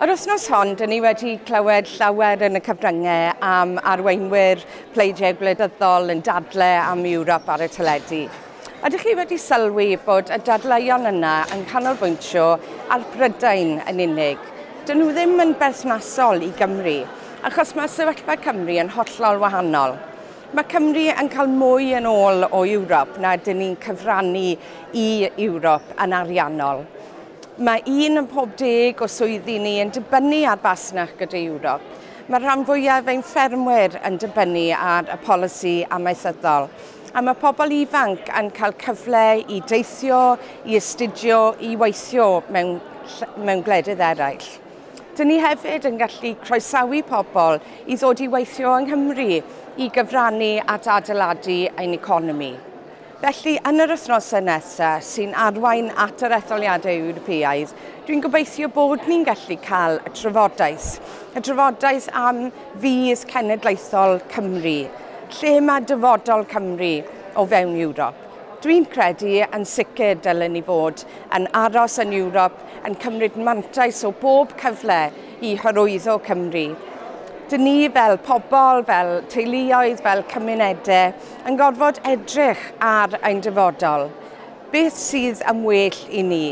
Yr wythnos hon, dyn ni wedi clywed llawer yn y cyfryngau am arweinwyr pleidiau gwleidyddol yn dadlau am Ewrop ar y teledu. Ydych chi wedi sylwi bod y dadleuon yna yn canolbwyntio ar Brydain yn unig? Dyn nhw ddim yn berthnasol i Gymru, achos mae sefyllfa Cymru yn hollol wahanol. Mae Cymru yn cael mwy yn ôl o Ewrop na dyn ni'n cyfrannu i Ewrop yn ariannol. Mae un yn pob 10 o swyddi ni yn dibynnu ar fasnach gyda Ewrop. Mae rhan fwyaf ein ffermwyr yn dibynnu ar y polisi amaethyddol. A mae pobl ifanc yn cael cyfle i deithio, i astudio, i weithio mewn gwledydd eraill. Dyn ni hefyd yn gallu croesawu pobl i ddod i weithio yng Nghymru i gyfrannu at adeiladu ein economi. Felly, yn yr wythnosau nesaf sy'n arwain at yr etholiadau Ewropeaidd, dwi'n gobeithio bod ni'n gallu cael y trafodaeth am fis cenedlaethol Cymru, lle mae dyfodol Cymru o fewn Ewrop. Dwi'n credu yn sicr dylen ni fod yn aros yn Ewrop yn cymryd mantais o bob cyfle i hyrwyddo Cymru. Dyn ni fel pobl, fel teuluoedd, fel cymunedau yn gorfod edrych ar ein dyfodol. Beth sydd yn well i ni?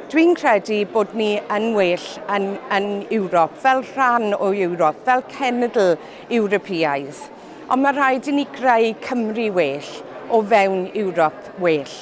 Dwi'n credu bod ni yn well yn Ewrop, fel rhan o Ewrop, fel cenedl Ewropeaidd. Ond mae rhaid i ni greu Cymru well o fewn Ewrop well.